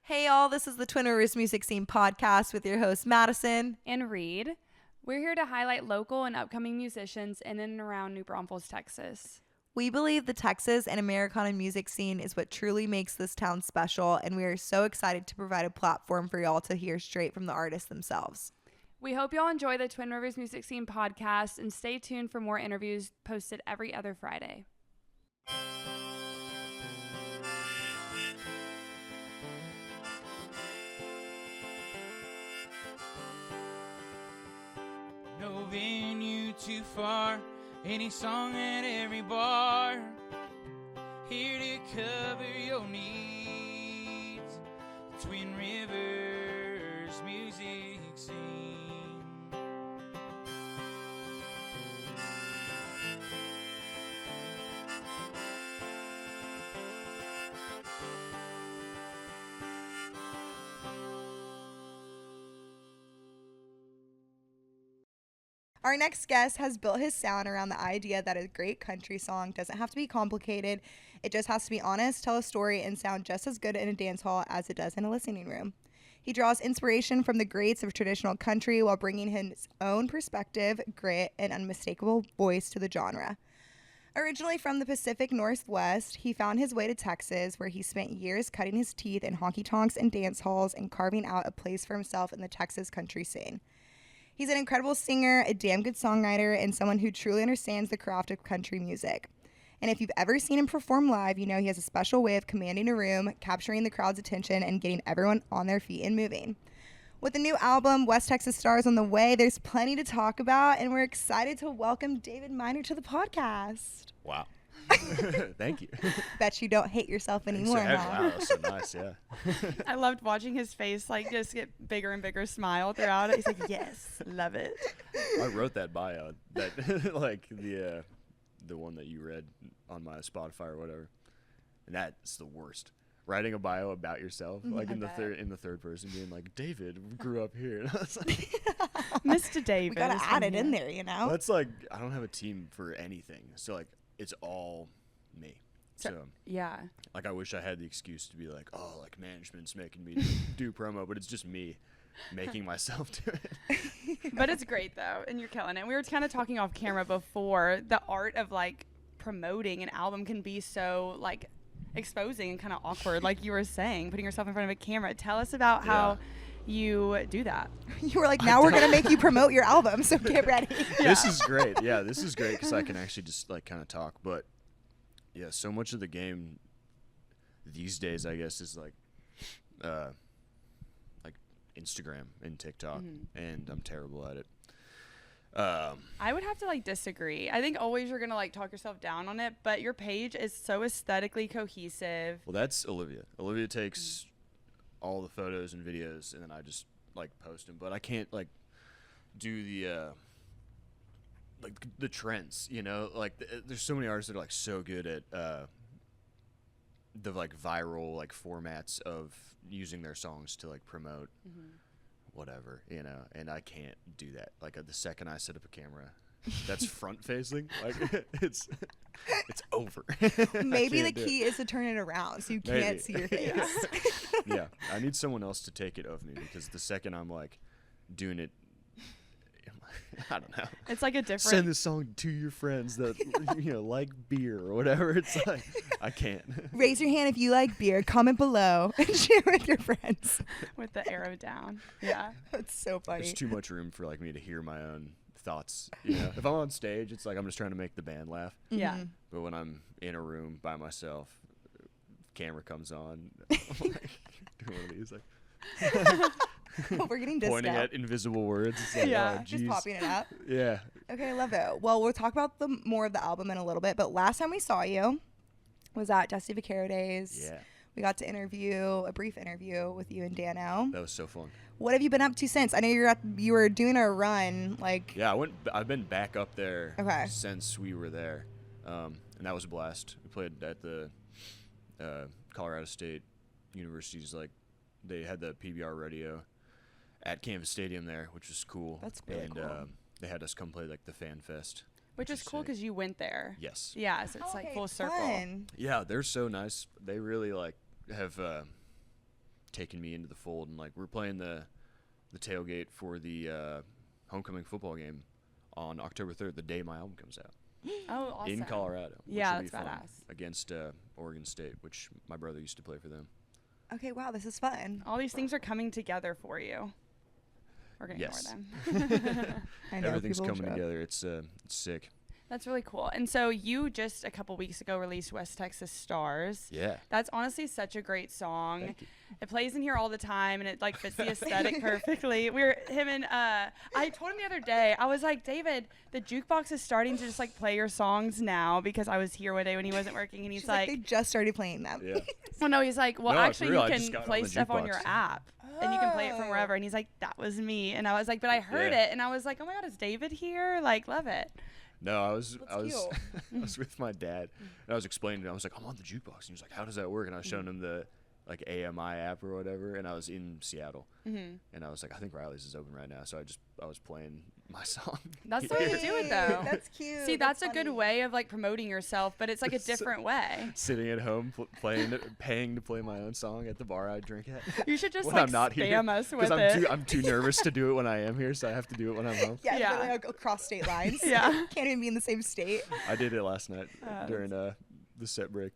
Hey all, this is the Twin Rivers Music Scene podcast with your host Madison and Reed. We're here to highlight local and upcoming musicians in and around New Braunfels, Texas. We believe the Texas and Americana music scene is what truly makes this town special, and we are so excited to provide a platform for y'all to hear straight from the artists themselves. We hope y'all enjoy the Twin Rivers Music Scene podcast and stay tuned for more interviews posted every other Friday. No venue too far, any song at every bar, here to cover your needs. Twin Rivers Music Scene. Our next guest has built his sound around the idea that a great country song doesn't have to be complicated. It just has to be honest, tell a story, and sound just as good in a dance hall as it does in a listening room. He draws inspiration from the greats of traditional country while bringing his own perspective, grit, and unmistakable voice to the genre. Originally from the Pacific Northwest, he found his way to Texas, where he spent years cutting his teeth in honky-tonks and dance halls and carving out a place for himself in the Texas country scene. He's an incredible singer, a damn good songwriter, and someone who truly understands the craft of country music. And if you've ever seen him perform live, you know he has a special way of commanding a room, capturing the crowd's attention, and getting everyone on their feet and moving. With the new album, West Texas Stars, on the way, there's plenty to talk about, and we're excited to welcome David Miner to the podcast. Wow. Thank you. Bet you don't hate yourself anymore, huh? Wow, that's so nice, yeah. I loved watching his face just get bigger and bigger smile throughout it. He's like, yes, love it. I wrote that bio, that like the one that you read on my Spotify or whatever, and that's the worst. Writing a bio about yourself, like in the third person, being like, David grew up here. And I was like, Mr. David. We gotta add it in there, you know? well, that's like, I don't have a team for anything, so like it's all me. So yeah. like I wish I had the excuse to be like, oh, like management's making me do promo, but it's just me making myself do it. But it's great though, and you're killing it. We were kind of talking off camera before, the art of like promoting an album can be so like exposing and kind of awkward, like you were saying, putting yourself in front of a camera. Tell us about how you do that. You were like, now we're gonna make you promote your album, so get ready. This is great. Yeah, this is great because I can actually just like kind of talk. But yeah, so much of the game these days, I guess, is like Instagram and TikTok, and I'm terrible at it. I would have to like disagree. I think always you're gonna like talk yourself down on it, but your page is so aesthetically cohesive. Well, that's Olivia. Olivia takes all the photos and videos, and then I just like post them. But I can't like do the trends, you know. Like there's so many artists that are like so good at the like viral like formats of using their songs to like promote whatever, you know. And I can't do that. Like the second I set up a camera that's front facing, like it's over. Maybe the key is to turn it around so you can't see your face. Yeah, I need someone else to take it of me, because the second I'm like doing it, I don't know. It's like a different. Send this song to your friends that like beer or whatever. It's like I can't. Raise your hand if you like beer. Comment below and share with your friends. With the arrow down. Yeah. That's so funny. There's too much room for like me to hear my own thoughts. You know, if I'm on stage, it's like I'm just trying to make the band laugh. Yeah. But when I'm in a room by myself, camera comes on, I'm like doing one of these like. We're getting dissed pointing out. at invisible words. It's like, Yeah, oh, Just geez. popping it up. Yeah. Okay, I love it. Well, we'll talk about more of the album in a little bit, but last time we saw you was at Dusty Vaquero Days. Yeah. We got to a brief interview with you and Dano. That was so fun. What have you been up to since? I know you were doing a run, like. Yeah, I've been back up there Okay. since we were there, and that was a blast. We played at the Colorado State University's, like, they had the PBR radio at Canvas Stadium there, which was cool. That's really and, cool. They had us come play like the Fan Fest. Which is cool because you went there. Yes. Yeah, so it's like Okay, full circle. fun. Yeah, they're so nice. They really like have taken me into the fold, and like we're playing the tailgate for the homecoming football game on October 3rd, the day my album comes out. Oh, awesome. In Colorado. Yeah, which will that's be fun, badass. against Oregon State, which my brother used to play for them. Okay, wow, this is fun. All these things are coming together for you. We're going to Yes. ignore them. I know, Everything's people coming show up. together. It's sick. That's really cool. And so you just a couple weeks ago released West Texas Stars. Yeah. That's honestly such a great song. Thank you. It plays in here all the time, and it like fits the aesthetic perfectly. I told him the other day, I was like, David, the jukebox is starting to just like play your songs now, because I was here one day when he wasn't working, and he's She's like, like, they just started playing them. Yeah. well, no, he's like, well, No, for actually real, you I just can got it play on the stuff on your jukebox. app, and you can play it from Oh. wherever. And he's like, that was me. And I was like, but I heard Yeah. it, and I was like, oh my God, is David here? Like, love it. No, I was That's I was cute. I was with my dad, and I was explaining to him. I was like, I'm on the jukebox, and he was like, how does that work? And I was showing him the like AMI app or whatever, and I was in Seattle, and I was like, I think Riley's is open right now, so I was playing my song. That's the way to do it, though. That's cute. See, that's a good funny. way of like promoting yourself, but it's like a different way. Sitting at home paying to play my own song at the bar I drink at. You should just when like I'm not here, spam us with because it. I'm too nervous to do it when I am here, so I have to do it when I'm home. Yeah, Yeah. yeah. Like, across state lines. Yeah. Can't even be in the same state. I did it last night during that's- the set break,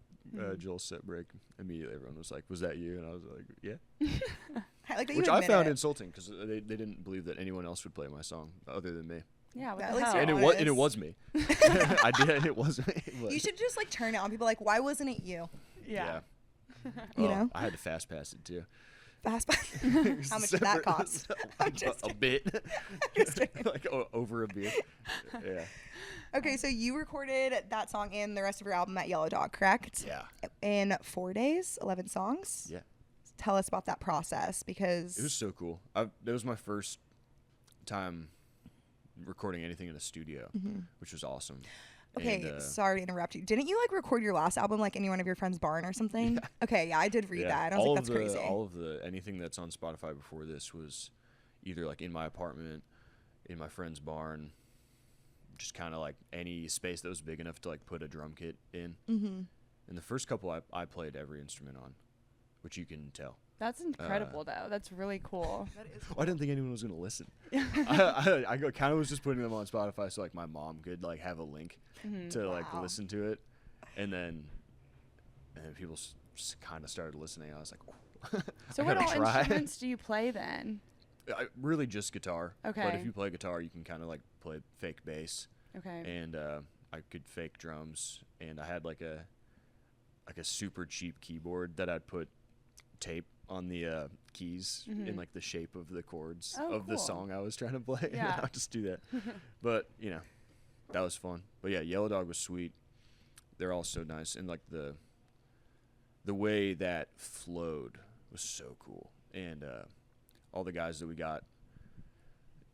Joel's set break. Immediately, everyone was like, "Was that you?" And I was like, "Yeah." I like that Which you I admit found it. insulting, because they didn't believe that anyone else would play my song other than me. Yeah, what Yeah, the at least hell? you're And it was me. I did. And it was me. But You should just like turn it on people. Like, why wasn't it you? Yeah. You Well, know? I had to fast pass it too. Fast pass. How much did that cost? I'm just a bit. Just kidding. Like over a beer. Yeah. Okay, so you recorded that song and the rest of your album at Yellow Dog, correct? Yeah. In 4 days, 11 songs. Yeah. Tell us about that process, because It was so cool. That was my first time recording anything in a studio, which was awesome. Okay, And, sorry to interrupt you. Didn't you like record your last album like in one of your friend's barn or something? Okay, yeah, I did read that. I was like, that's crazy. All of the anything that's on Spotify before this was either like in my apartment, in my friend's barn, just kind of like any space that was big enough to like put a drum kit in. Mm-hmm. And the first couple I played every instrument on, which you can tell. That's incredible, though. That's really cool. That is I didn't think anyone was gonna listen. I kind of was just putting them on Spotify so like my mom could like have a link to like Wow. listen to it, and then people kind of started listening. I was like, oh, So I what gotta all try. instruments do you play then? Really just guitar. But Okay. if you play guitar, you can kind of like play fake bass, Okay. and I could fake drums, and I had like a super cheap keyboard that I'd put tape on the keys in like the shape of the chords Oh, of the cool. song I was trying to play. Yeah. I'll just do that. But that was fun. But yeah, Yellow Dog was sweet. They're all so nice, and like the way that flowed was so cool, and all the guys that we got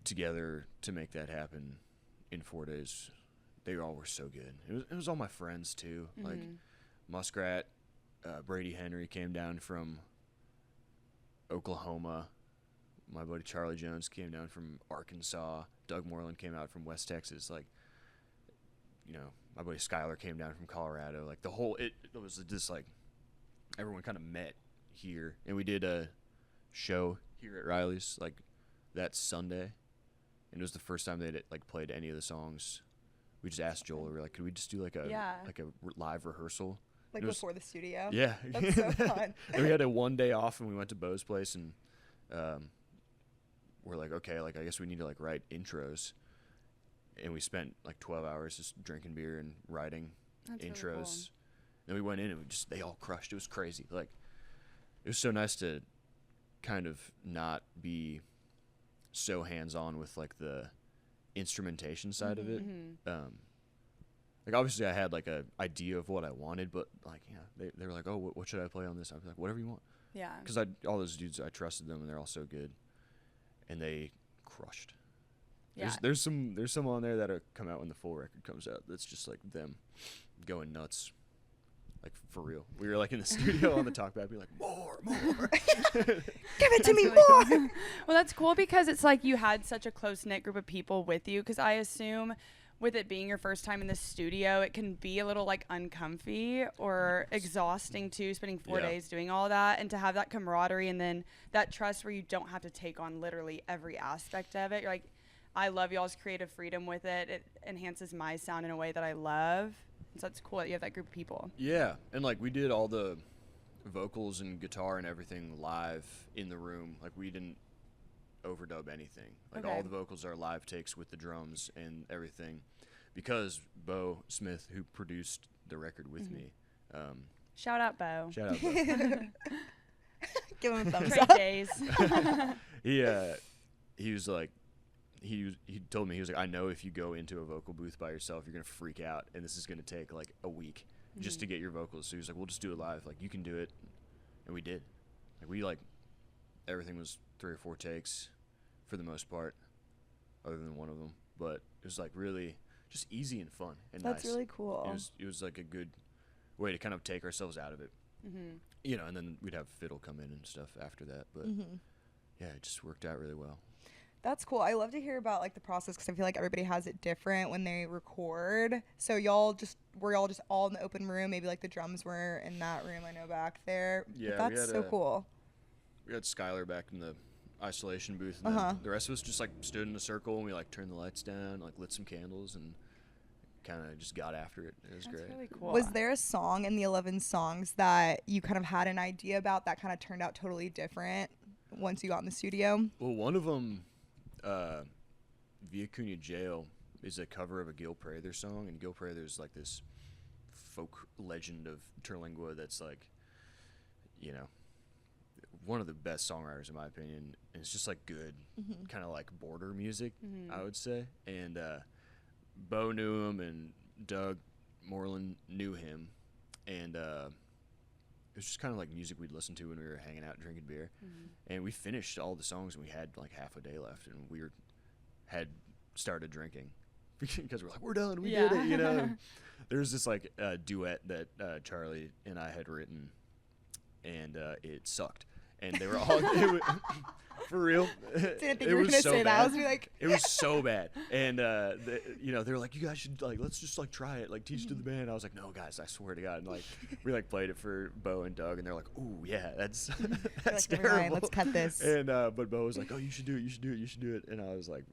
together to make that happen in 4 days, they all were so good. It was all my friends too, like Muskrat, Brady Henry came down from Oklahoma. My buddy Charlie Jones came down from Arkansas. Doug Moreland came out from West Texas. Like, my buddy Skylar came down from Colorado. Like it was just like everyone kind of met here, and we did a show here at Riley's like that Sunday, and it was the first time they'd like played any of the songs. We just asked Joel, we were like, could we just do like a live rehearsal? like It was- before the studio. Yeah. That's so fun. And we had a 1 day off, and we went to Bo's place, and we're like, okay, like I guess we need to like write intros, and we spent like 12 hours just drinking beer and writing That's really intros. cool. Then we went in, and they all crushed. It was crazy. Like, it was so nice to kind of not be so hands-on with like the instrumentation side of it. Like obviously I had like a idea of what I wanted, but like they were like, oh, what should I play on this? I was like, whatever you want, Yeah. because all those dudes, I trusted them, and they're all so good, and they crushed. Yeah. There's some on there that'll come out when the full record comes out. That's just like them going nuts, like for real. We were like in the studio on the talkback, being like, more. Give it to me That's really more. Well, that's cool because it's like you had such a close knit group of people with you. Because I assume with it being your first time in the studio, it can be a little like uncomfy or exhausting too, spending 4 days doing all that, and to have that camaraderie and then that trust where you don't have to take on literally every aspect of it. You're like, I love y'all's creative freedom with it. It enhances my sound in a way that I love. So it's cool that you have that group of people. Yeah, and like we did all the vocals and guitar and everything live in the room. Like we didn't overdub anything. Like all the vocals are live takes with the drums and everything, because Bo Smith, who produced the record with me, Shout out Bo. shout out Bo. Give him a thumbs Great up. days. He was like, he told me, he was like, I know if you go into a vocal booth by yourself, you're gonna freak out, and this is gonna take like a week just to get your vocals. So he was like, we'll just do it live. Like you can do it, and we did. Like we everything was 3 or 4 takes for the most part, other than one of them. But it was like really just easy and fun and That's nice. really cool. It was like a good way to kind of take ourselves out of it, you know. And then we'd have fiddle come in and stuff after that. But yeah, it just worked out really well. That's cool. I love to hear about like the process, because I feel like everybody has it different when they record. So were y'all just all in the open room? Maybe like the drums were in that room I know back there. Yeah, But that's so cool. We had Skylar back in the isolation booth, and then the rest of us just like stood in a circle, and we like turned the lights down, like lit some candles, and kind of just got after it. It was That's great. really cool. Was there a song in the 11 songs that you kind of had an idea about that kind of turned out totally different once you got in the studio? Well, one of them, Via Cunha Jail, is a cover of a Gil Prather song, and Gil Prather's like this folk legend of Terlingua that's like, you know, one of the best songwriters in my opinion. And it's just like good, kind of like border music, I would say. And Bo knew him, and Doug Moreland knew him, and it was just kind of like music we'd listen to when we were hanging out and drinking beer. And we finished all the songs, and we had like half a day left, and had started drinking because we're like, we're done, we did it, you know. There's this like duet that Charlie and I had written, and it sucked, and they were all for real. Didn't think it you were was gonna so say that. I bad. was like, It was so bad, and you know, they were like, you guys should like, let's just like try it, like teach it to the band. I was like, no guys, I swear to God. And like we like played it for Bo and Doug, and they're like, ooh yeah, that's that's like, never mind, terrible. let's cut this. And but Bo was like, oh, you should do it, you should do it, you should do it. And I was like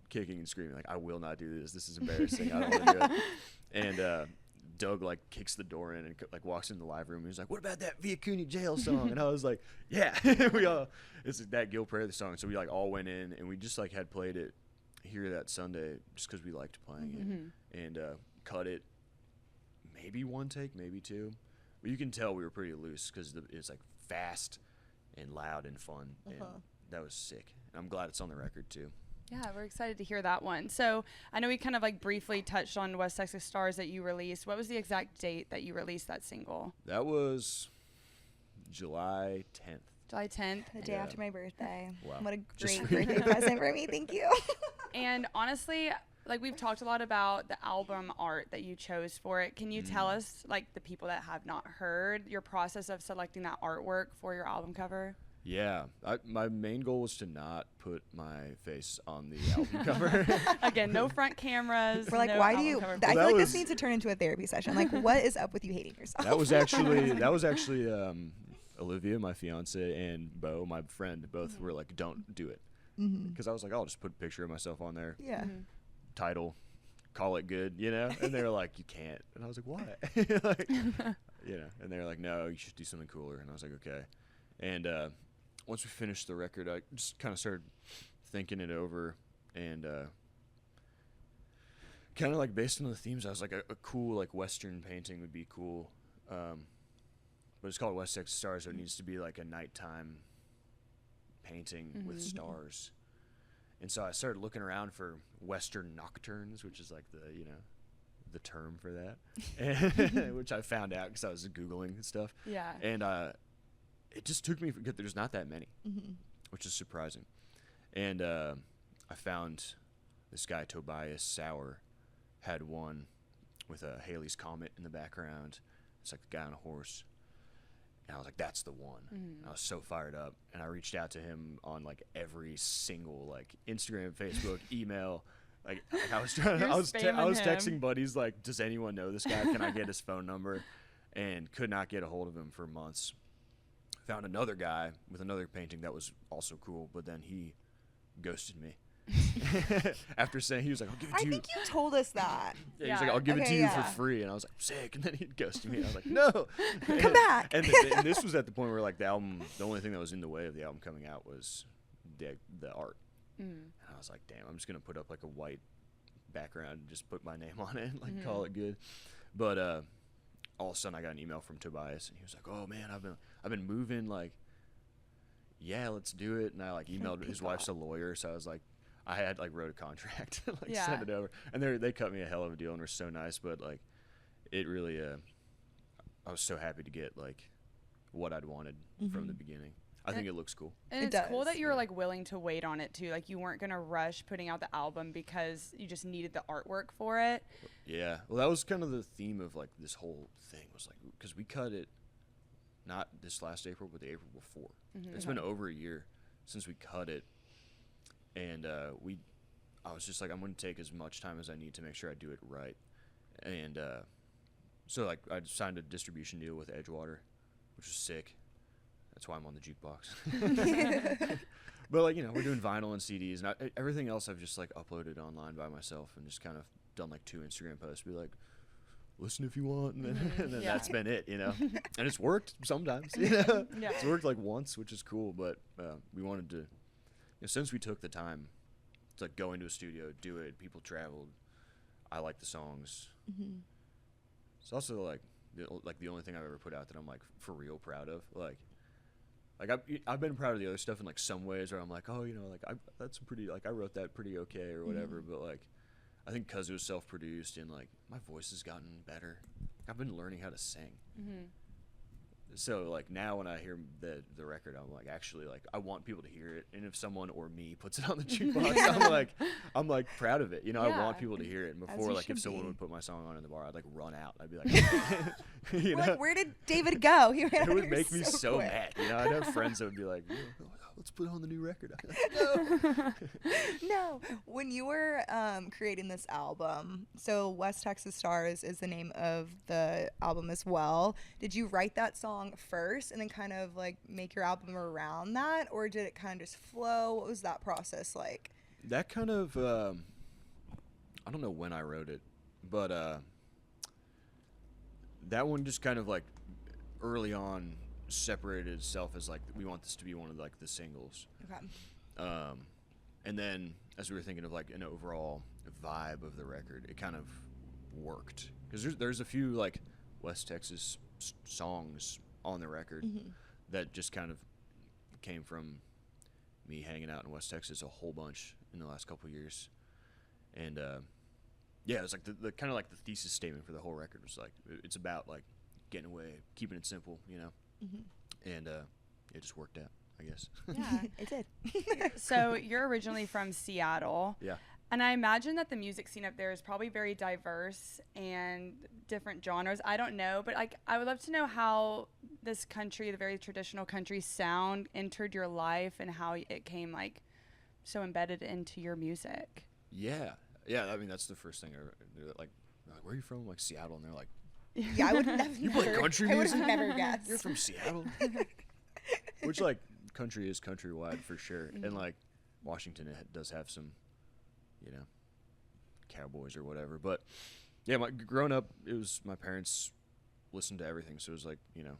kicking and screaming, like, I will not do this. This is embarrassing. I don't want to do it. And Doug like kicks the door in and like walks in the live room. And he's like, what about that Via Cunha Jail song? And I was like, yeah. It's that Gil Prather song. So we like all went in, and we just like had played it here that Sunday just because we liked playing it, and cut it maybe 1 take, maybe 2. But you can tell we were pretty loose because it's like fast and loud and fun, and that was sick. And I'm glad it's on the record too. Yeah, we're excited to hear that one. So I know we kind of like briefly touched on West Texas Stars that you released. What was the exact date that you released that single? That was July 10th. July 10th. the day after my birthday. Wow. What a Just- great birthday present for me. Thank you. And honestly, like we've talked a lot about the album art that you chose for it. Can you tell us, like the people that have not heard, your process of selecting that artwork for your album cover? Yeah, my main goal was to not put my face on the album cover. Again, no front cameras. We're like, no why do album you? cover. I that feel like was- this needs to turn into a therapy session. Like, what is up with you hating yourself? that was actually Olivia, my fiance, and Bo, my friend, both were like, don't do it, because I was like, I'll just put a picture of myself on there, Yeah. title, call it good, you know. And they were like, you can't. And I was like, why? Like, you know. And they were like, no, you should do something cooler. And I was like, okay. And once we finished the record, I just kind of started thinking it over, and kind of like based on the themes, I was like, a cool like Western painting would be cool. But it's called West Texas Stars, so it needs to be like a nighttime painting with stars. And so I started looking around for Western nocturnes, which is like the term for that, and, which I found out because I was Googling and stuff. Yeah. And it just took me, there's not that many, which is surprising. And I found this guy, Tobias Sauer, had one with a Halley's Comet in the background. It's like the guy on a horse. And I was like, that's the one. And I was so fired up. And I reached out to him on like every single like Instagram, Facebook, email, I was trying. You're I was spamming him. texting buddies like, does anyone know this guy? Can I get his phone number? And could not get a hold of him for months. Found another guy with another painting that was also cool, but then he ghosted me. After saying, he was like, I'll give it to I you. think you told us that. Yeah, he was Yeah. like, I'll give it Okay, to you yeah. for free. And I was like, sick. And then he ghosted me. And I was like, no. Come back. And this was at the point where like the album, the only thing that was in the way of the album coming out was the art. And I was like, damn, I'm just going to put up like a white background and just put my name on it and like call it good. But all of a sudden I got an email from Tobias and he was like, oh man, I've been moving, like, yeah, let's do it. And I like emailed his wife's a lawyer, so I was like, I had like wrote a contract and like sent it over, and they cut me a hell of a deal and were so nice. But like, it really, I was so happy to get like what I'd wanted from the beginning. I think it looks cool. And It it's cool does. that you were like willing to wait on it too. Like you weren't gonna rush putting out the album because you just needed the artwork for it. Yeah, well, that was kind of the theme of like this whole thing was like, because we cut it not this last April, but the April before. It's been over a year since we cut it, and I was just like, I'm going to take as much time as I need to make sure I do it right. And so like I signed a distribution deal with Edgewater, which was sick. That's why I'm on the jukebox. But like, you know, we're doing vinyl and CDs, and everything else I've just like uploaded online by myself and just kind of done like 2 Instagram posts, be like, listen if you want, and then Yeah. that's been it, you know. And it's worked sometimes, you know. Yeah. It's worked like once, which is cool, but we wanted to, you know, since we took the time to like go into a studio, do it, people traveled, I like the songs. It's also like the only thing I've ever put out that I'm like for real proud of. Like I've been proud of the other stuff in like some ways where I'm like, oh, you know, like that's pretty, like I wrote that pretty okay or whatever, but like I think because it was self-produced and like my voice has gotten better. I've been learning how to sing. So like now when I hear the record, I'm like, actually, like I want people to hear it, and if someone or me puts it on the jukebox, I'm like proud of it. You know, I Yeah. want people to hear it. And As before, you like if should someone be. would put my song on in the bar, I'd like run out. I'd be like, you We're know, like, where did David go? He ran it out would here make me so quick. mad. You know, I'd have friends that would be like, "Yeah, let's put it on the new record. I'd be like, no. No, when you were creating this album, so West Texas Stars is the name of the album as well. Did you write that song first and then kind of like make your album around that, or did it kind of just flow? What was that process like? That kind of, I don't know when I wrote it, but that one just kind of like early on separated itself as like, we want this to be one of like the singles. Okay. And then as we were thinking of like an overall vibe of the record, it kind of worked, because there's a few like West Texas songs on the record that just kind of came from me hanging out in West Texas a whole bunch in the last couple of years. And yeah, it was like the kind of like the thesis statement for the whole record was like, it's about like getting away, keeping it simple, you know. And it just worked out, I guess. Yeah. It did. So you're originally from Seattle. Yeah. And I imagine that the music scene up there is probably very diverse and different genres. I don't know, but like I would love to know how this country, the very traditional country sound, entered your life and how it came like so embedded into your music. Yeah. I mean, that's the first thing like where are you from? Like Seattle, and they're like, Yeah, I would never. You play country I would music? have never guessed. you're from Seattle. Which like country is countrywide for sure, and like Washington does have some, you know, cowboys or whatever. But yeah, growing up, it was my parents listened to everything, so it was like, you know,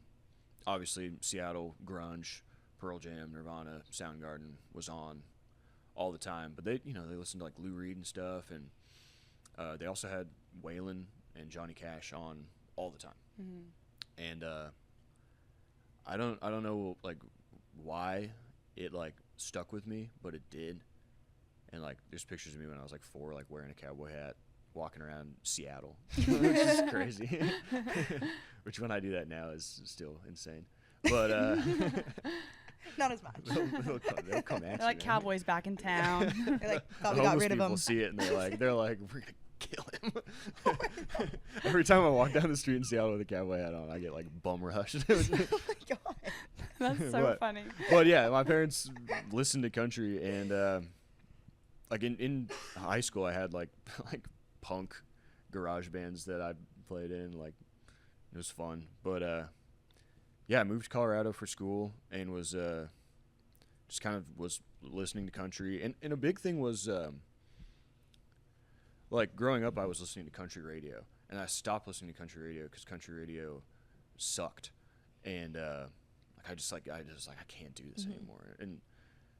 obviously Seattle grunge, Pearl Jam, Nirvana, Soundgarden was on all the time. But they, you know, they listened to like Lou Reed and stuff, and they also had Waylon and Johnny Cash on all the time. And I don't know like why it like stuck with me, but it did. And like there's pictures of me when I was like 4, like wearing a cowboy hat, walking around Seattle, which is crazy. Which when I do that now is still insane. But Not as much. they'll come at They're you. like man. Cowboys back in town. They're like, thought The we got homeless rid of people them. see it and they're like, we're gonna kill him. Every time I walk down the street in Seattle with a cowboy hat on, I get like bum rushed. Oh my god. That's so But- funny. But yeah, my parents listened to country, and like in high school, I had like like punk garage bands that I played in. Like it was fun, but yeah, I moved to Colorado for school and was just kind of was listening to country. And a big thing was like growing up, I was listening to country radio, and I stopped listening to country radio because country radio sucked, and I can't do this anymore. And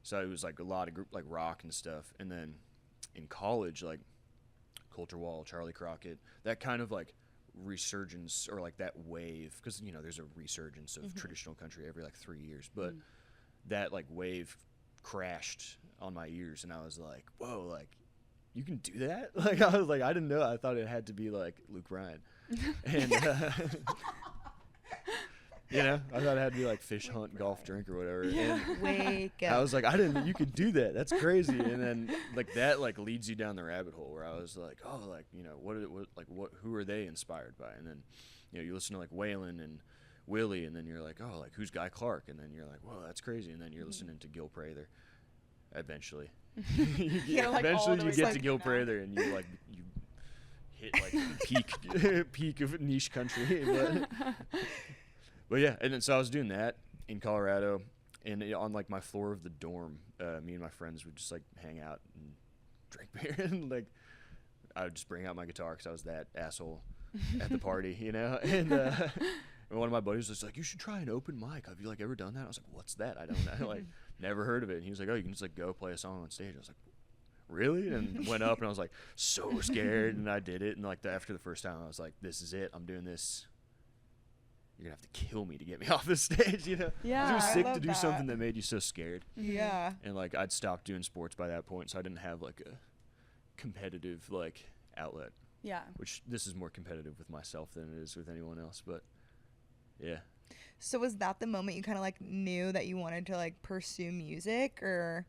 so it was like a lot of group like rock and stuff. And then in college, like Coulter Wall, Charlie Crockett, that kind of like resurgence or like that wave, because you know there's a resurgence of traditional country every like 3 years, but that like wave crashed on my ears, and I was like, whoa, like you can do that? Like I was like, I didn't know. I thought it had to be like Luke Bryan, and you know, I thought it had to be like fish hunt, golf, drink, or whatever. And Wake up. I was like, I didn't. You could do that. That's crazy. And then like that like leads you down the rabbit hole where I was like, oh, like you know, who are they inspired by? And then you know, you listen to like Waylon and Willie, and then you're like, oh, like who's Guy Clark? And then you're like, whoa, that's crazy. And then you're listening to Gil Prather. Eventually, eventually you get to Gil Prather, and you like you hit like peak of niche country. But yeah, and then so I was doing that in Colorado, and on like my floor of the dorm, me and my friends would just like hang out and drink beer, and like I would just bring out my guitar because I was that asshole at the party, you know. And one of my buddies was like, "You should try an open mic. Have you like ever done that?" I was like, "What's that? I don't know. Like never heard of it." And he was like, "Oh, you can just like go play a song on stage." I was like, "Really?" And went up, and I was like so scared, and I did it. And like after the first time, I was like, "This is it. I'm doing this. You're gonna have to kill me to get me off the stage," you know? Yeah, it was I sick love to do that. something that made you so scared. Yeah. And like I'd stopped doing sports by that point, so I didn't have like a competitive like outlet. Yeah. Which this is more competitive with myself than it is with anyone else, but yeah. So was that the moment you kind of like knew that you wanted to like pursue music, or?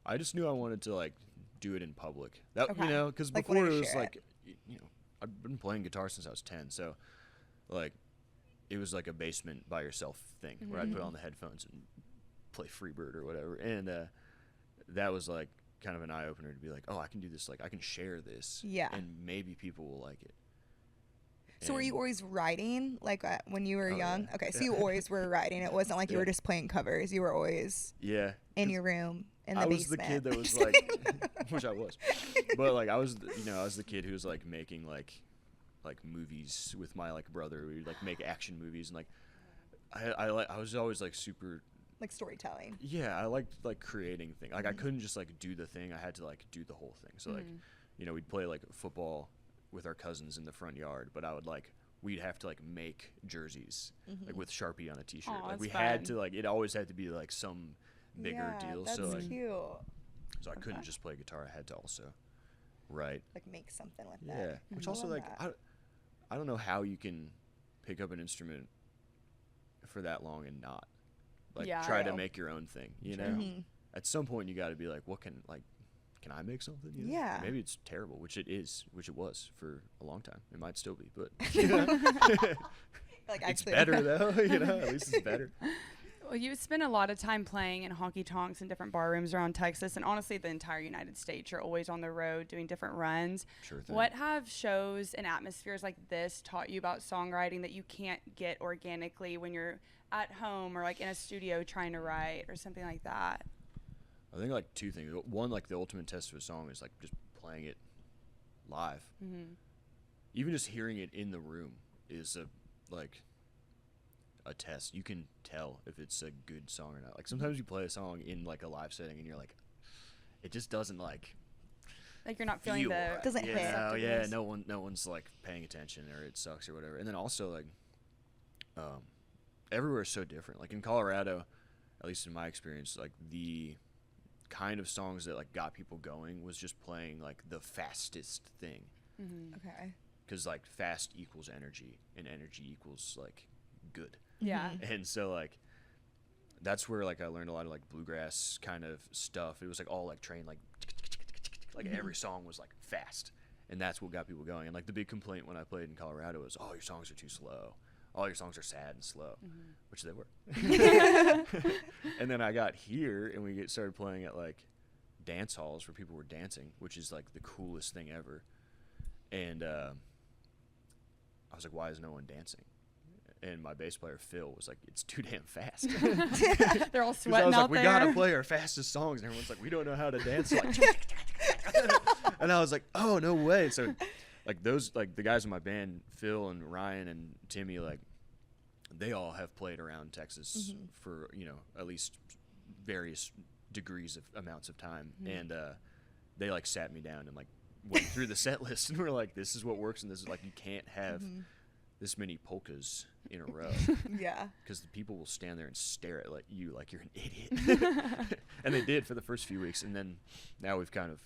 I just knew I wanted to like do it in public. That Okay. you know, because Like, before wanted it to was share like you know, I've been playing guitar since I was 10, so like it was like a basement by yourself thing where I'd put on the headphones and play Freebird or whatever, and that was like kind of an eye opener to be like, oh, I can do this, like I can share this, Yeah. and maybe people will like it. So were And- you always writing like when you were Oh, young? yeah. Okay, so you always were writing. It wasn't like you Yeah. were just playing covers. You were always Yeah. in your room in the I was basement. the kid that was like, which I was, but like I was the kid who was like making like movies with my like brother. We would like make action movies, and like I was always like super. like storytelling. Yeah, I liked like creating things. Like I couldn't just like do the thing. I had to like do the whole thing. So like, you know, we'd play like football with our cousins in the front yard, but we'd have to like make jerseys like with Sharpie on a t-shirt. Aw, like we that's had fun. to like it always had to be like some bigger Yeah, deal. That's So like cute. so I couldn't just play guitar. I had to also write. Like make something with Yeah, that. which I also love like that. I don't know how you can pick up an instrument for that long and not like Yeah, try to true. make your own thing, you know. Mhm. At some point you got to be like, what can I make something, you know? Yeah. Maybe it's terrible, which it was for a long time. It might still be, but Like it's actually better though, you know. At least it's better. Well, you spend a lot of time playing in honky-tonks and different bar rooms around Texas, and honestly, the entire United States. You're always on the road doing different runs. Sure thing. What have shows and atmospheres like this taught you about songwriting that you can't get organically when you're at home or like in a studio trying to write or something like that? I think like two things. One, like the ultimate test of a song is like just playing it live. Mm-hmm. Even just hearing it in the room is a test. You can tell if it's a good song or not. Like sometimes you play a song in like a live setting and you're like, it just doesn't like Like you're not feeling feel the right. Doesn't yeah, hit. no, yeah, acceptability. no one's like paying attention or it sucks or whatever. And then also like, everywhere is so different. Like in Colorado, at least in my experience, like the kind of songs that like got people going was just playing like the fastest thing. Mm-hmm. Okay. Because like fast equals energy and energy equals like good. Yeah. And so like that's where like I learned a lot of like bluegrass kind of stuff. It was like all like trained like every song was like fast, and that's what got people going. And like the big complaint when I played in Colorado was, oh, your songs are too slow, all your songs are sad and slow, which they were. And then I got here and we started playing at like dance halls where people were dancing, which is like the coolest thing ever. And I was like, why is no one dancing? And my bass player Phil was like, it's too damn fast. They're all 'Cause I sweating was out like, we there. gotta play our fastest songs, and everyone's like, we don't know how to dance. Like, and I was like, oh, no way. So like those, like the guys in my band, Phil and Ryan and Timmy, like they all have played around Texas for, you know, at least various degrees of amounts of time. And they like sat me down and like went through the set list and were like, this is what works, and this is like, you can't have this many polkas in a row. Yeah. Because the people will stand there and stare at like you like you're an idiot. And they did for the first few weeks, and then now we've kind of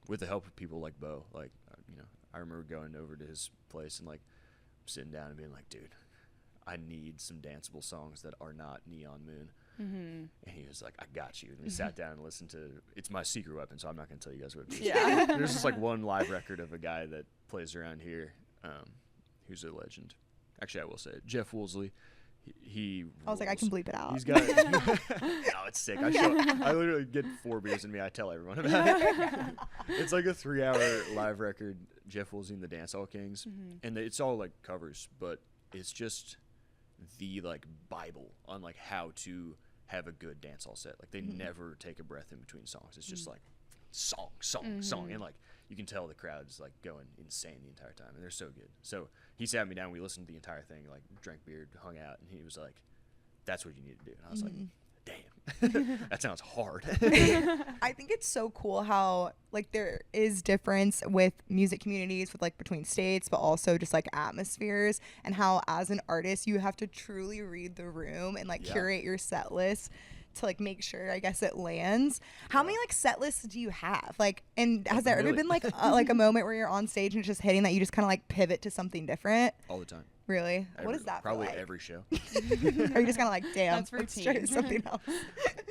with the help of people like Bo, like you know, I remember going over to his place and like sitting down and being like, dude, I need some danceable songs that are not Neon Moon. And he was like, I got you. And we sat down and listened to, it's my secret weapon, so I'm not going to tell you guys what it is. Yeah. There's just like one live record of a guy that plays around here, who's a legend. Actually, I will say it. Jeff Woolsey. He I was like, I can bleep it out. He's got no, it's sick. I literally get 4 beers in me. I tell everyone about it. It's like a 3-hour live record. Jeff Woolsey and the Dancehall Kings, and it's all like covers, but it's just the like Bible on like how to have a good dancehall set. Like they never take a breath in between songs. It's just like song, song, and like you can tell the crowd's like going insane the entire time, and they're so good. So he sat me down, we listened to the entire thing, like drank beer, hung out, and he was like, that's what you need to do. And I was like, damn, that sounds hard. I think it's so cool how like there is difference with music communities with like between states, but also just like atmospheres, and how as an artist you have to truly read the room and like curate your set list to like make sure, I guess, it lands. How many like set lists do you have? Like, and has there ever been like a moment where you're on stage and it's just hitting that you just kind of like pivot to something different? All the time. Really? What is that? Probably like? every show. Are you just kind of like, damn, That's let's routine. try something else?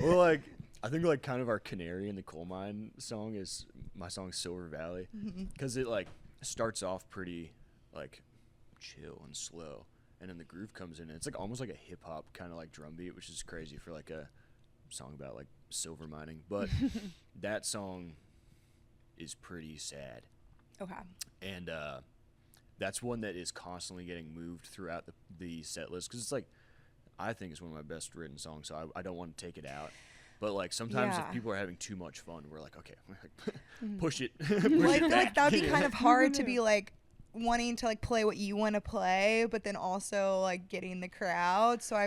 Well, like I think like kind of our canary in the coal mine song is my song Silver Valley, because it like starts off pretty like chill and slow, and then the groove comes in and it's like almost like a hip hop kind of like drum beat, which is crazy for like a song about like silver mining. But that song is pretty sad. Okay. And that's one that is constantly getting moved throughout the set list, because it's like, I think it's one of my best written songs, so I don't want to take it out. But like sometimes if people are having too much fun, we're like, okay, push it. Push Well, I it feel back. like that would be kind of hard to be like wanting to like play what you want to play, but then also like getting the crowd. So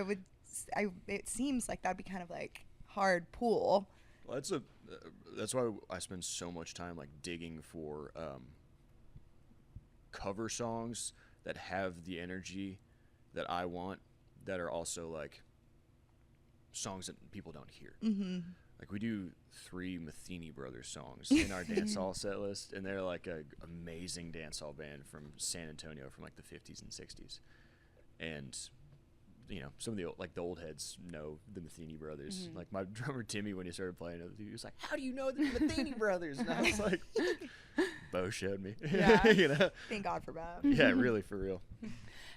it seems like that'd be kind of like hard pool. Well, that's why I spend so much time like digging for cover songs that have the energy that I want, that are also like songs that people don't hear. Like we do 3 Matheny Brothers songs in our dancehall set list, and they're like a amazing dancehall band from San Antonio from like the 50s and 60s. And you know, some of the old heads know the Matheny Brothers. Like my drummer Timmy, when he started playing it, he was like, "How do you know the Matheny Brothers?" And I was like, "Bo showed me." Yeah. You know? Thank God for that. Yeah, really, for real.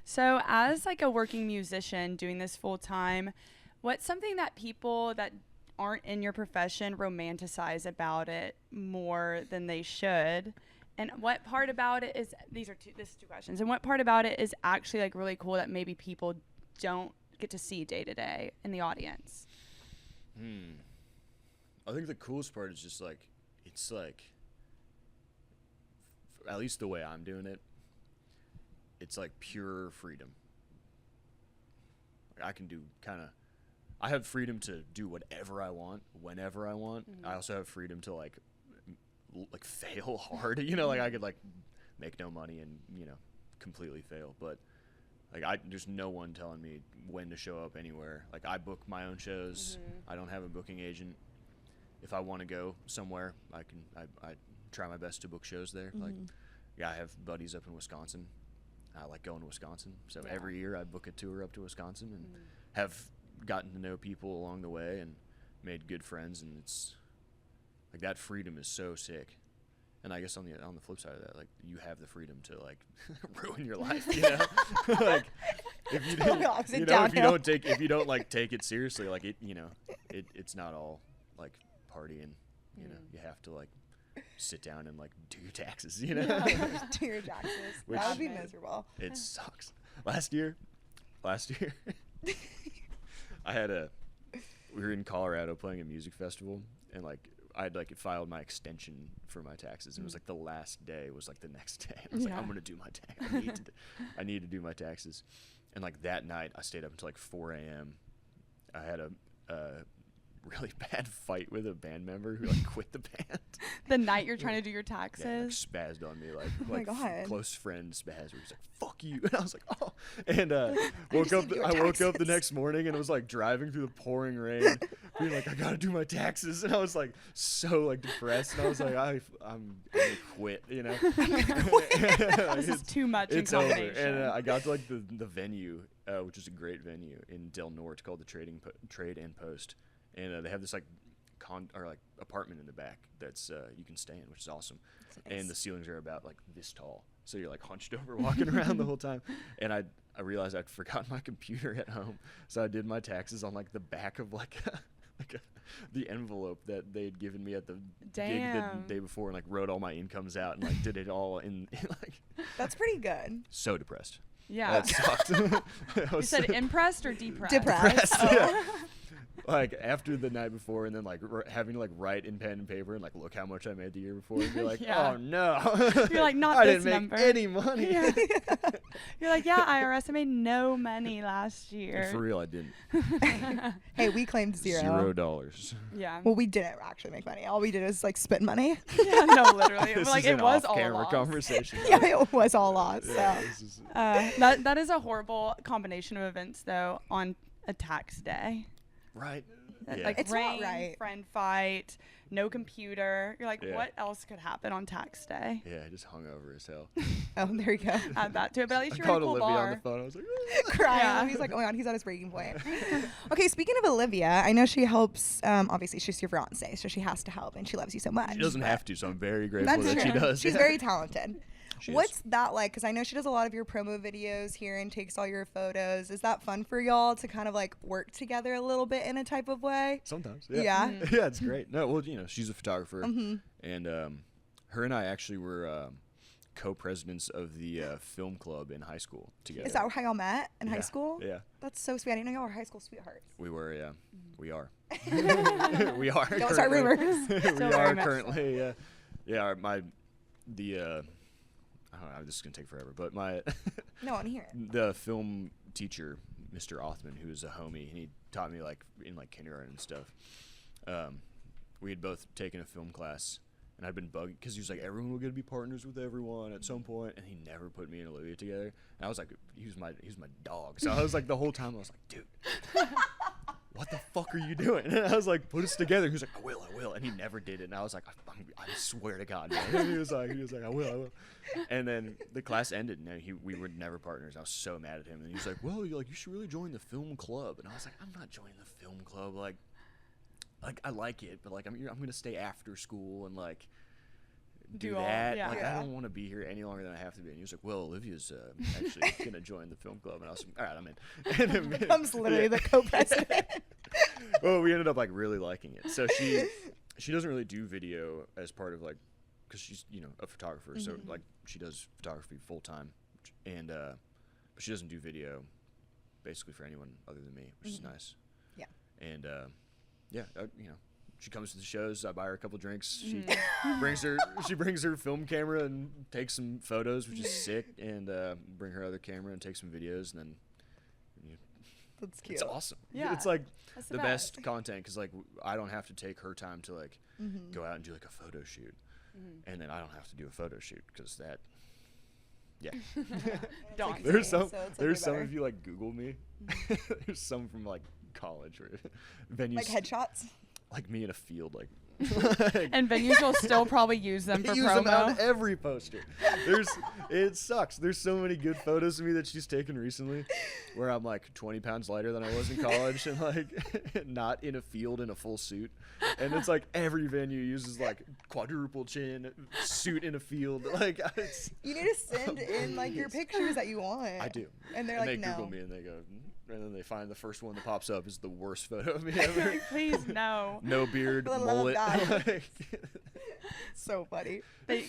So as like a working musician doing this full time, what's something that people that aren't in your profession romanticize about it more than they should? And what part about it is, this is 2 questions, and what part about it is actually like really cool that maybe people don't get to see day to day in the audience? I think the coolest part is just like, it's like, at least the way I'm doing it, it's like pure freedom. I can do I have freedom to do whatever I want, whenever I want. I also have freedom to like fail hard, you know, like I could like make no money and, you know, completely fail, but like there's no one telling me when to show up anywhere. Like I book my own shows. I don't have a booking agent. If I want to go somewhere, I try my best to book shows there. Like, yeah, I have buddies up in Wisconsin. I like going to Wisconsin. So every year I book a tour up to Wisconsin and have gotten to know people along the way and made good friends. And it's like that freedom is so sick. And I guess on the flip side of that, like you have the freedom to like ruin your life, you know? Like if you don't, if you don't like take it seriously, like it, you know, it's not all like party, and you know you have to like sit down and like do your taxes, you know. Do your taxes. Which- That would be miserable. It sucks. Last year, we were in Colorado playing a music festival, and like I'd like filed my extension for my taxes. And it was like the last day was like the next day. I was like, I'm gonna do my tax. I need to do my taxes. And like that night, I stayed up until like 4 a.m. I had a really bad fight with a band member who like quit the band. The night you're trying to do your taxes. Yeah, like spazzed on me, like Oh my God. close friend spaz. Where he's like, "Fuck you," and I was like, "Oh," and just woke up. need your I woke up the taxes. next morning and was like driving through the pouring rain, being like, "I gotta do my taxes," and I was like so like depressed, and I was like, I'm gonna quit," you know. This is too much in It's over, combination. and I got to like the venue, which is a great venue in Del Norte called the Trade and Post, and they have this like apartment in the back that's you can stay in, which is awesome. Nice. And the ceilings are about like this tall, so you're like hunched over walking around the whole time. And I realized I'd forgotten my computer at home, so I did my taxes on like the back of the envelope that they had given me at the gig the Damn. day before, and like wrote all my incomes out and like did it all in like That's pretty good. so depressed. Yeah. That sucked. You said impressed or depressed? Depressed. Yeah. Like after the night before, and then like having to like write in pen and paper and like look how much I made the year before, and you're like, Yeah. oh no, You're like, not I this didn't number. make any money. Yeah. You're like, yeah, IRS, I made no money last year. And for real, I didn't. Hey, we claimed zero. $0. Yeah. Well, we didn't actually make money. All we did was like spend money. Yeah, no, literally. This Like is it an was all off-camera lost. conversation. Yeah, it was all lost. Yeah, So this is- That is a horrible combination of events though on a tax day. right. Yeah. Like It's not rain, right. friend fight, no computer. You're like, Yeah. what else could happen on tax day? Yeah, I just hung over as hell. oh, there you go. Add that to it, but at least I you're in a called cool Olivia bar. on the phone. I was like, Crying. Yeah. He's like, oh my God, he's at his breaking point. Okay, speaking of Olivia, I know she helps. Obviously, she's your fiance, so she has to help, and she loves you so much. she doesn't have to, so I'm very grateful That's that she true. does. She's Yeah. very talented. She is. What's that like? Because I know she does a lot of your promo videos here and takes all your photos. Is that fun for y'all to kind of like work together a little bit in a type of way? Sometimes. Yeah. Yeah. Mm-hmm. Yeah, it's great. No, well, you know, she's a photographer, Mhm. and her and I actually were co-presidents of the film club in high school together. Is that how y'all met in high Yeah. school? Yeah, That's so sweet. I didn't know y'all were high school sweethearts. we were. Yeah, we are. we are. Don't start currently. rumors. we Still very are much so. currently. Yeah, I don't know. This is gonna take forever, but No, I'm here. the film teacher, Mr. Othman, who was a homie, and he taught me like in like kindergarten and stuff. We had both taken a film class, and I'd been bugging because he was like, everyone will get to be partners with everyone at some point, and he never put me and Olivia together. And I was like, he was my dog. So I was like the whole time I was like, dude, what the fuck are you doing? And I was like, put us together. He was like, I will, and he never did it. And I was like, I swear to God, man. And he was like, I will. And then the class ended, and we were never partners. I was so mad at him, and he was like, well, you should really join the film club. And I was like, I'm not joining the film club. Like I like it, but like I'm gonna stay after school and like do all- that. yeah. Like Yeah. I don't want to be here any longer than I have to be. And he was like, well, Olivia's actually gonna join the film club, and I was like, all right, I'm in. And then- Becomes literally yeah. the co-president. Well, we ended up like really liking it. So she doesn't really do video as part of like, because she's a photographer, so like she does photography full time, and but she doesn't do video basically for anyone other than me, which is nice. Yeah. And she comes to the shows. I buy her a couple drinks. She brings her film camera and takes some photos, which is sick, and bring her other camera and take some videos, and then. That's cute. It's awesome. Yeah, It's like that's the the best best. content because like I don't have to take her time to like go out and do like a photo shoot, and then I don't have to do a photo shoot because that. Yeah. Daunting. There's some. So it's There's some better. if you like Google me. There's some from like college where venues Like headshots. like me in a field like. And venues will still probably use them They for use them on promo. every poster. It sucks. There's so many good photos of me that she's taken recently, where I'm like 20 pounds lighter than I was in college, and like not in a field in a full suit. And it's like every venue uses like quadruple chin suit in a field. Like You need to send in like your pictures that you want. I do. And they're and like, they no. Google me and they go, and then they find the first one that pops up is the worst photo of me ever. Like, please, no. No beard, For the love of mullet. God. Like, So funny.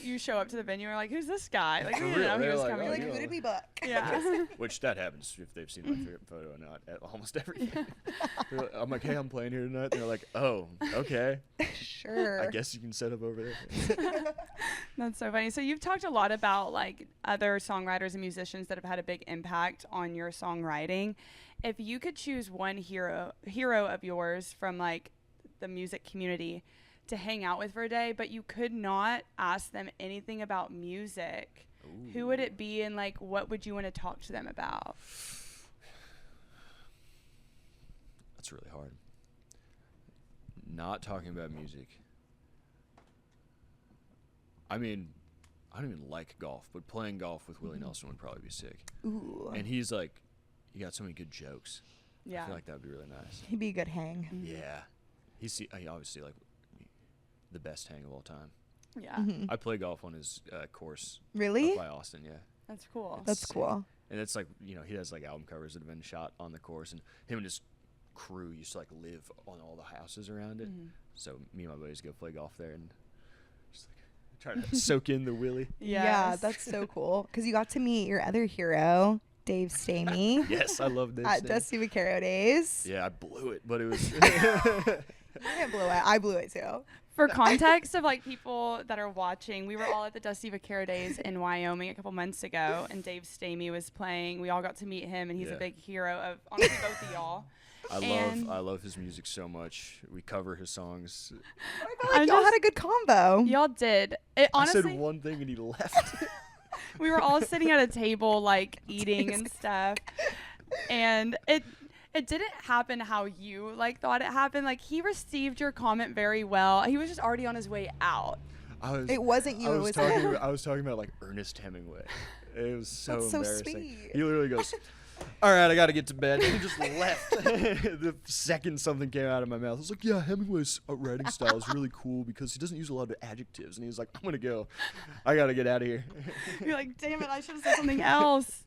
You show up to the venue and are like, who's this guy? Like, For we didn't real, know he they're was like, coming. You're like, yeah. who did we book? Yeah. which that happens if they've seen my photo or not at almost everything. I'm like, hey, I'm playing here tonight. And they're like, oh, okay. Sure. I guess you can set up over there. That's so funny. So you've talked a lot about like other songwriters and musicians that have had a big impact on your songwriting. If you could choose one hero of yours from like the music community to hang out with for a day, but you could not ask them anything about music, who would it be, and like what would you want to talk to them about? That's really hard. Not talking about music. I mean, I don't even like golf, but playing golf with Willie Nelson would probably be sick. Ooh. And he's like, he got so many good jokes. Yeah. I feel like that would be really nice. He'd be a good hang. Yeah. He obviously like the best hang of all time. Yeah. Mhm. I play golf on his course Really? up by Austin, yeah. That's cool. That's sick. cool. And it's like, he has like album covers that have been shot on the course, and him and his crew used to like live on all the houses around it. So me and my buddies go play golf there and just like try to soak in the Willie. Yeah, Yes. that's so cool. Because you got to meet your other hero, Dave Stamey, Yes, I love this. at thing. Dusty Vaquero days. Yeah, I blew it, but it was. You didn't blow it. I blew it too. For context of like people that are watching, we were all at the Dusty Vaquero Days in Wyoming a couple months ago, and Dave Stamey was playing. We all got to meet him, and he's a Yeah. big hero of honestly both of y'all. And- I love his music so much. We cover his songs. I feel like I'm y'all just- had a good combo. Y'all did. It I honestly. said one thing and he left. We were all sitting at a table like eating and stuff, and it didn't happen how you like thought it happened. Like he received your comment very well. He was just already on his way out. It wasn't you. I It was was talking. him. I was talking about like Ernest Hemingway. It was so That's so embarrassing. sweet. He literally goes, "All right, I got to get to bed," and he just left. The second something came out of my mouth, I was like, "Yeah, Hemingway's writing style is really cool because he doesn't use a lot of adjectives." And he was like, "I'm gonna go. I gotta get out of here." You're like, damn it, I should have said something else.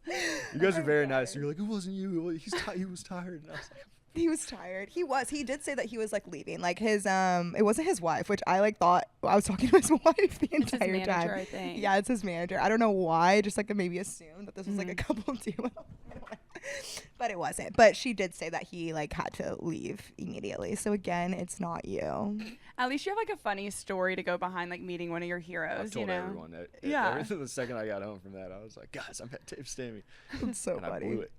You guys are very nice. And you're like, "It wasn't you. He was tired." And I was like, He was tired. He did say that he was like leaving. Like his it wasn't his wife, which I like thought I was talking to his wife the It's his entire manager, time. I think. Yeah, it's his manager. I don't know why. Just like maybe assumed that this was like a couple duo. But it wasn't. But she did say that he like had to leave immediately. So again, it's not you. At least you have like a funny story to go behind like meeting one of your I heroes. told You know. everyone that. Yeah. The second I got home from that, I was like, "Guys, I'm at Dave Stamey," It's so and I funny. blew it.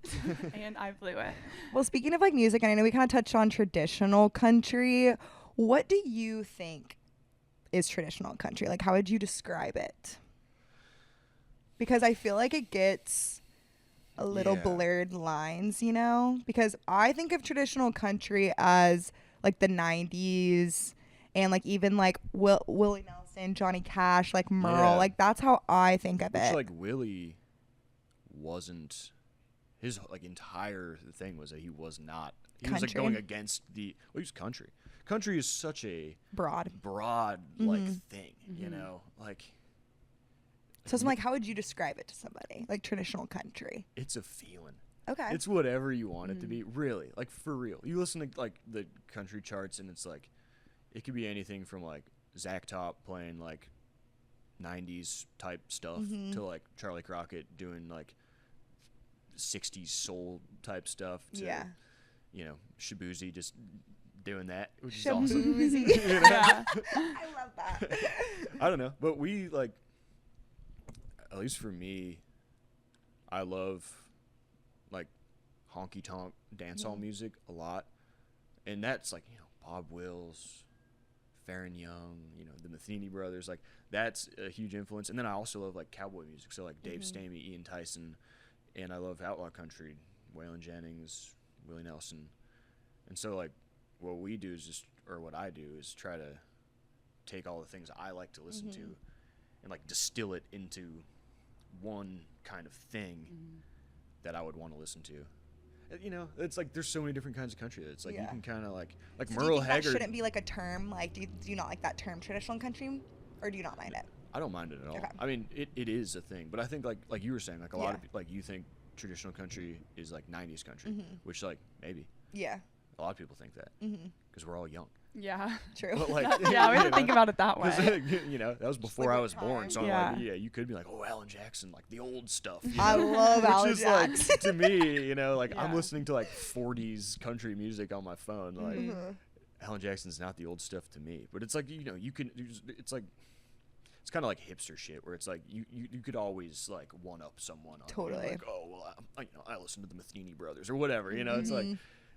And I blew it. Well, speaking of like music, and I know we kind of touched on traditional country. What do you think is traditional country? Like, how would you describe it? Because I feel like it gets a little Yeah. blurred lines, you know? Because I think of traditional country as like the 90s and like even like Willie Nelson, Johnny Cash, like Merle. Yeah. Like, that's how I think of Which it. like Willie wasn't, his like entire thing was that he was not. He was like Country. going against the. Well, he was country. Country is such a Broad. like thing, you know, like. So I'm like, how would you describe it to somebody? Like traditional country. It's a feeling. Okay. It's whatever you want it to be, really. Like for real. You listen to like the country charts, and it's like, it could be anything from like Zach Top playing like 90s type stuff to like Charlie Crockett doing like 60s soul type stuff to, Yeah. you know, Shabuzi just doing that, which is awesome. Shabuzi. You know? Yeah. I love that. I don't know, but we like, at least for me, I love like honky-tonk dancehall music a lot, and that's like, you know, Bob Wills, Farron Young, you know, the Matheny brothers, like that's a huge influence. And then I also love like cowboy music, so like Dave Stamey, Ian Tyson, and I love outlaw country, Waylon Jennings, Willie Nelson. And so like what we do is just, or what I do is try to take all the things I like to listen to and like distill it into one kind of thing that I would want to listen to. You know, it's like there's so many different kinds of country. It's like you Yeah. can kind of like So do Merle you think that Haggard. shouldn't be like a term? Like, do you not like that term, traditional country, or do you not mind it? I don't mind it at all. Okay. I mean, it is a thing, but I think like you were saying, like a lot Yeah. of like you think traditional country is like 90s country, which like maybe Yeah. a lot of people think that because we're all young. Yeah. True. But like, Yeah, we have you to think know, about it that way. 'cause, you know, that was before like I what was born, time. so I'm Yeah. like, yeah, you could be like, oh, Alan Jackson, like the old stuff. You I know? love Alan Which is Jackson. like, to me, you know, like I'm Yeah. listening to like 40s country music on my phone. Like Mhm. Alan Jackson's not the old stuff to me, but it's like, you know, you can. It's like, it's kind of like hipster shit where it's like you could always like one up someone. On Totally. Like, oh well, I listen to the Matheny brothers or whatever. You know, it's like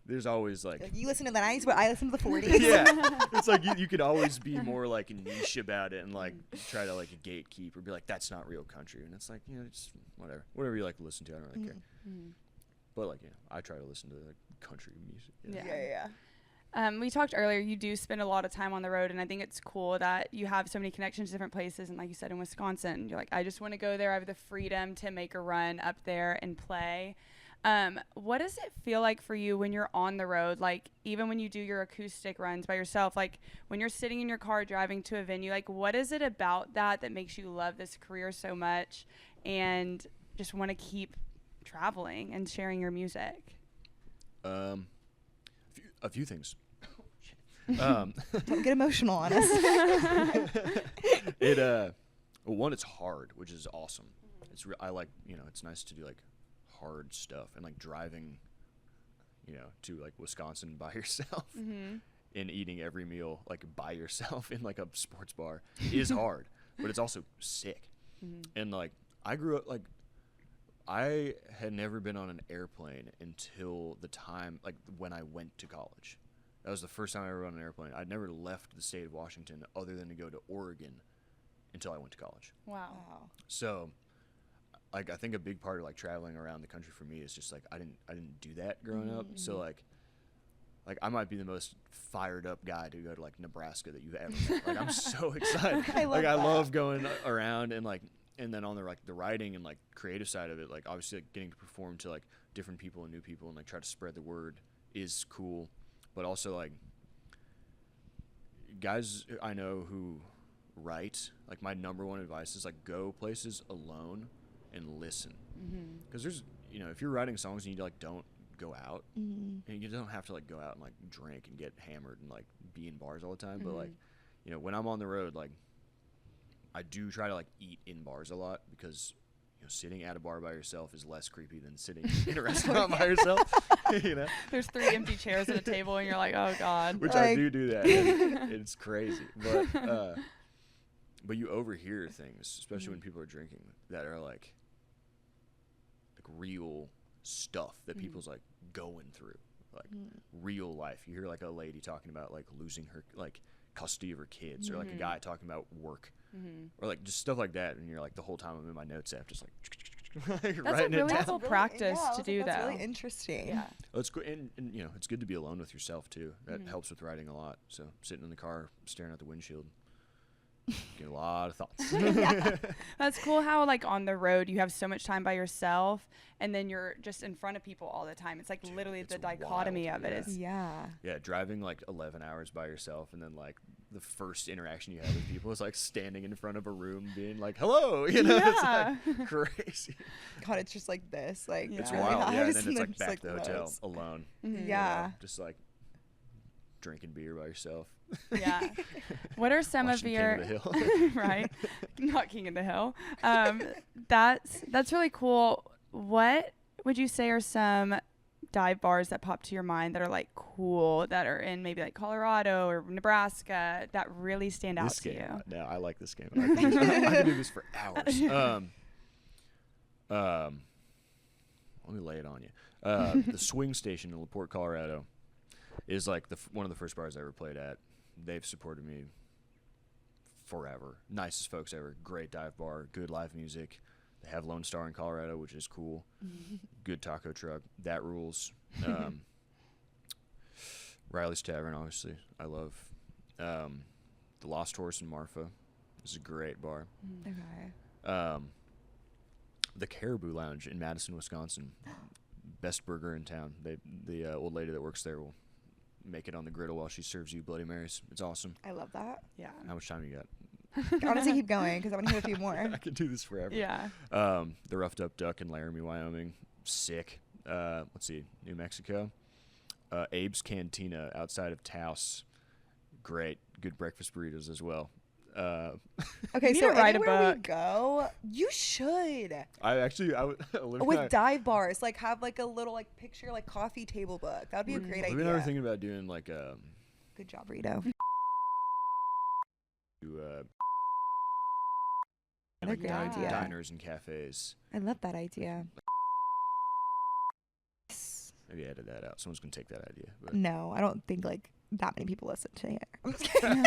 there's always like. Like, you listen to the 90s, but I listen to the 40s. Yeah, it's like you could always be more like niche about it and like try to like gatekeep or be like that's not real country, and it's like, you know, just whatever you like to listen to. I don't really care. But like, you know, I try to listen to like country music. You know? Yeah. We talked earlier, you do spend a lot of time on the road, and I think it's cool that you have so many connections to different places. And like you said, in Wisconsin, you're like, I just want to go there. I have the freedom to make a run up there and play. What does it feel like for you when you're on the road? Like, even when you do your acoustic runs by yourself, like when you're sitting in your car driving to a venue, like what is it about that makes you love this career so much and just want to keep traveling and sharing your music? A few things. Don't get emotional on us. One, it's hard, which is awesome. I like, you know, it's nice to do like hard stuff, and like driving, you know, to like Wisconsin by yourself and eating every meal like by yourself in like a sports bar is hard, but it's also sick. And like I grew up like I had never been on an airplane until the time like when I went to college. That was the first time I ever on an airplane. I'd never left the state of Washington other than to go to Oregon until I went to college. Wow. So, like, I think a big part of like traveling around the country for me is just like I didn't do that growing up. So like I might be the most fired up guy to go to like Nebraska that you've ever met. Like I'm so excited. I love going around and like, and then on the like the writing and like creative side of it, like obviously like getting to perform to like different people and new people and like try to spread the word is cool. But also, like, guys I know who write, like, my number one advice is, like, go places alone and listen. Because there's, you know, if you're writing songs and you, like, don't go out, and you don't have to, like, go out and, like, drink and get hammered and, like, be in bars all the time. But, like, you know, when I'm on the road, like, I do try to, like, eat in bars a lot because, you know, sitting at a bar by yourself is less creepy than sitting in a restaurant by yourself. You know, There's 3 empty chairs at a table, and you're like, oh God. which Like- I do that. And it's crazy, but you overhear things, especially when people are drinking, that are like real stuff that people's like going through, like real life. You hear like a lady talking about like losing her like custody of her kids, or like a guy talking about work, or like just stuff like that. And you're like, the whole time I'm in my notes app, just like That's a writing really it down. cool practice Yeah, I was to like, do, that's though. really interesting. Yeah. Well, it's good, and you know, it's good to be alone with yourself too. That helps with writing a lot. So sitting in the car, staring out the windshield, get a lot of thoughts. That's cool how, like, on the road, you have so much time by yourself, and then you're just in front of people all the time. It's like literally it's the dichotomy wild, of it yeah. is. Yeah. Yeah, driving like 11 hours by yourself, and then like the first interaction you have with people is like standing in front of a room, being like, "Hello," you know, Yeah. it's like crazy. God, it's just like this. Like, Yeah. It's Really wild, yeah. And highs then it's like just, back to the hotel lows. alone. Yeah. Just like drinking beer by yourself. Yeah. What are some of Watching King your of the Hill. right? Not King of the Hill. That's really cool. What would you say are some dive bars that pop to your mind that are like cool, that are in maybe like Colorado or Nebraska, that really stand out This to game, you? no, I like this game. I can do this for hours. Let me lay it on you. The Swing Station in LaPorte, Colorado, is like one of the first bars I ever played at. They've supported me forever. Nicest folks ever. Great dive bar. Good live music. They have Lone Star in Colorado, which is cool. Good taco truck. That rules. Riley's Tavern, obviously. I love. The Lost Horse in Marfa. This is a great bar. Okay. The Caribou Lounge in Madison, Wisconsin. Best burger in town. The old lady that works there will make it on the griddle while she serves you Bloody Marys. It's awesome. I love that. Yeah. How much time you got? Honestly, keep going because I want to hear a few more. I could do this forever. Yeah. The Roughed Up Duck in Laramie, Wyoming. sick. Let's see, New Mexico. Abe's Cantina outside of Taos. Great. Good breakfast burritos as well. Okay, You need so to write a anywhere we book. go, you should. Olivia With and I- dive bars, like have like a little like picture like coffee table book. That would be a great Olivia and I were idea. thinking about doing like Good job, Rito. like great idea. diners and cafes. I love that idea. Maybe edit that out. Someone's gonna take that idea. But No, I don't think like that many people listen to it. I'm just kidding.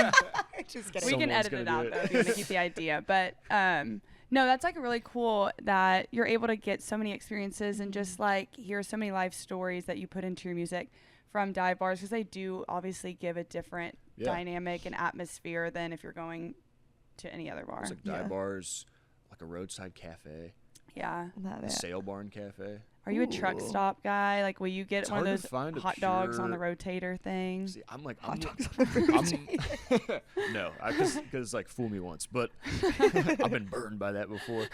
Just kidding. We can Someone's edit it gonna out do though it. if you want to keep the idea. But no, that's like really cool that you're able to get so many experiences and just like hear so many life stories that you put into your music from dive bars, because they do obviously give a different Yeah. dynamic and atmosphere than if you're going to any other bar. There's like Yeah. dive bars, like a roadside cafe, Yeah. Love a it. sail barn cafe. Are you a truck Ooh. stop guy? Like, will you get It's one of hard to those find a hot dogs on the pure- rotator thing? See, I'm like, Hot I'm, dogs on the no, because like fool me once, but I've been burned by that before.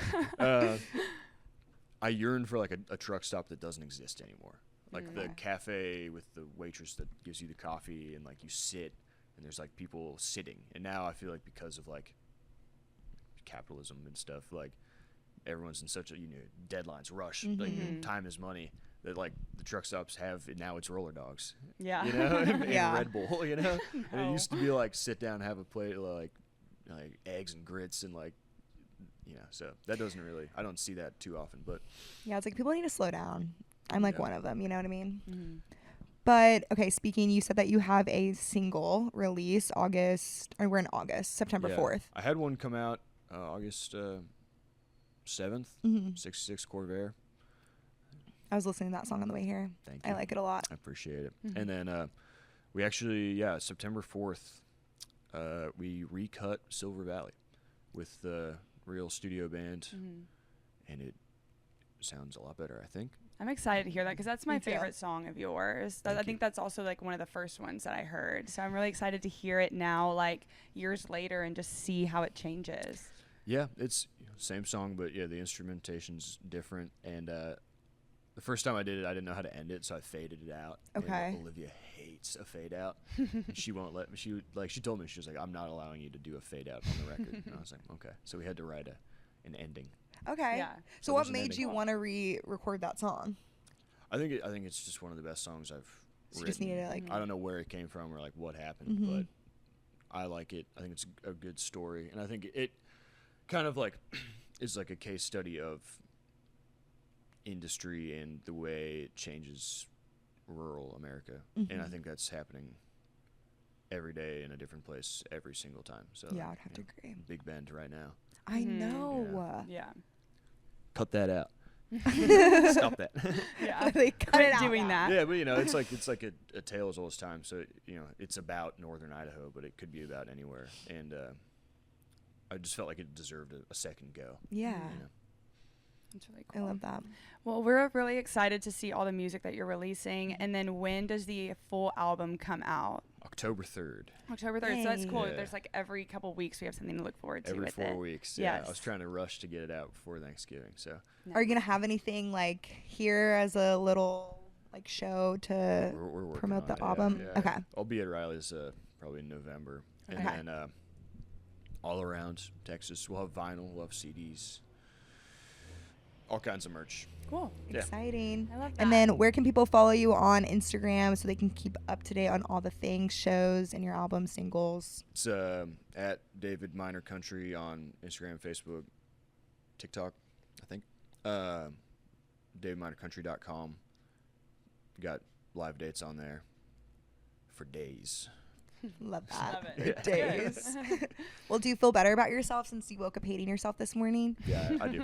I yearn for like a truck stop that doesn't exist anymore, like the Okay. cafe with the waitress that gives you the coffee and like you sit and there's like people sitting. And now I feel like because of like capitalism and stuff, like everyone's in such a deadlines rush, like Mhm. time is money. That like the truck stops have now it's roller dogs. Yeah. You know, and Yeah. Red Bull, and it No. used to be like sit down, have a plate of like eggs and grits and like, so that doesn't really, I don't see that too often, but Yeah, it's like people need to slow down. I'm like Yeah. one of them, you know what I mean? Mhm. But okay, speaking, you said that you have a single release we're in August, September yeah. 4th. I had one come out August 7th, Mm-hmm. 66 Corvair. I was listening to that song on the way here. Thank you. I like it a lot. I appreciate it. Mhm. And then we actually, September 4th, we recut Silver Valley with the real studio band, Mhm. and it sounds a lot better, I think. I'm excited to hear that because that's my Me too. favorite song of yours. I Thank think you. that's also like one of the first ones that I heard. So I'm really excited to hear it now, like years later, and just see how it changes. Yeah, it's same song, but yeah, the instrumentation's different. And the first time I did it, I didn't know how to end it, so I faded it out. And Okay. Olivia hates a fade out, and she won't let me. She told me, she was like, "I'm not allowing you to do a fade out on the record." And I was like, "Okay." So we had to write an ending. Okay. Yeah. So So what there's an made ending. you want to re-record that song? I think it's just one of the best songs I've So you written. just needed like I don't know where it came from or like what happened, Mhm. but I like it. I think it's a good story, and I think it kind of like is like a case study of industry and the way it changes rural America. And I Mhm. think that's happening every day in a different place every single time. So yeah, I'd have to agree. Big Bend right now. I Mhm. know. Yeah. Cut that out. Stop that. Yeah. They cut Quit it out doing now. that. Yeah, but it's like a tale as old as time. So it's about northern Idaho, but it could be about anywhere. And I just felt like it deserved a second go. Yeah. You know? It's really I cool. love that. Well, we're really excited to see all the music that you're releasing. And then when does the full album come out? October 3rd, October 3rd. So that's cool. Yeah. There's like every couple weeks we have something to look forward to every with 4 it. weeks. Yeah, Yes. I was trying to rush to get it out before Thanksgiving. So Are you gonna have anything like here as a little like show to we're working promote on the it, album? Yeah. Okay. I'll be at Riley's probably in November, Okay. and then all around Texas we'll have vinyl, we'll have CDs, all kinds of merch. Cool. Yeah. Exciting. I love that. And then where can people follow you on Instagram so they can keep up to date on all the things, shows, and your album singles? It's at David Minor Country on Instagram, Facebook, TikTok, I think. DavidMinorCountry.com. Got live dates on there for days. Love that. Love For it. days. Well, do you feel better about yourself since you woke up hating yourself this morning? Yeah, I do.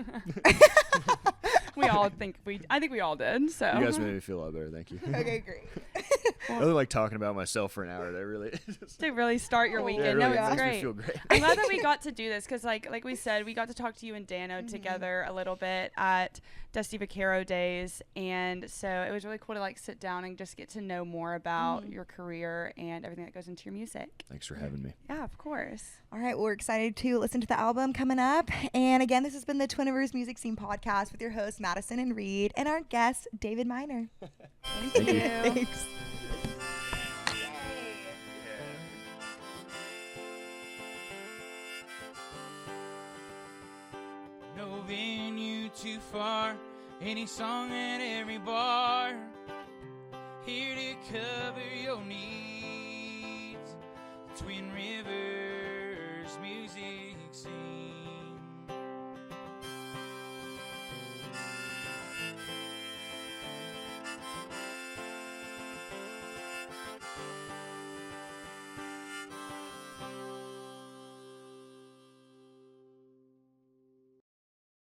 I think we all did. So You guys made me feel a lot better. Thank you. Okay, great. I only like talking about myself for an hour. That really To really start your weekend. yeah, it really No, it's makes me great. feel great. I'm glad that we got to do this because, like we said, we got to talk to you and Dano together a little bit at Dusty Vaquero Days, and so it was really cool to like sit down and just get to know more about your career and everything that goes into your music. Thanks for having me. Yeah, of course. All right, well, we're excited to listen to the album coming up. And again, this has been the Twiniverse Music Scene Podcast with your hosts, Madison and Reed, and our guest, David Miner. Thank you. Thanks. No venue too far, any song at every bar. Here to cover your needs. Twin Rivers Music Scene.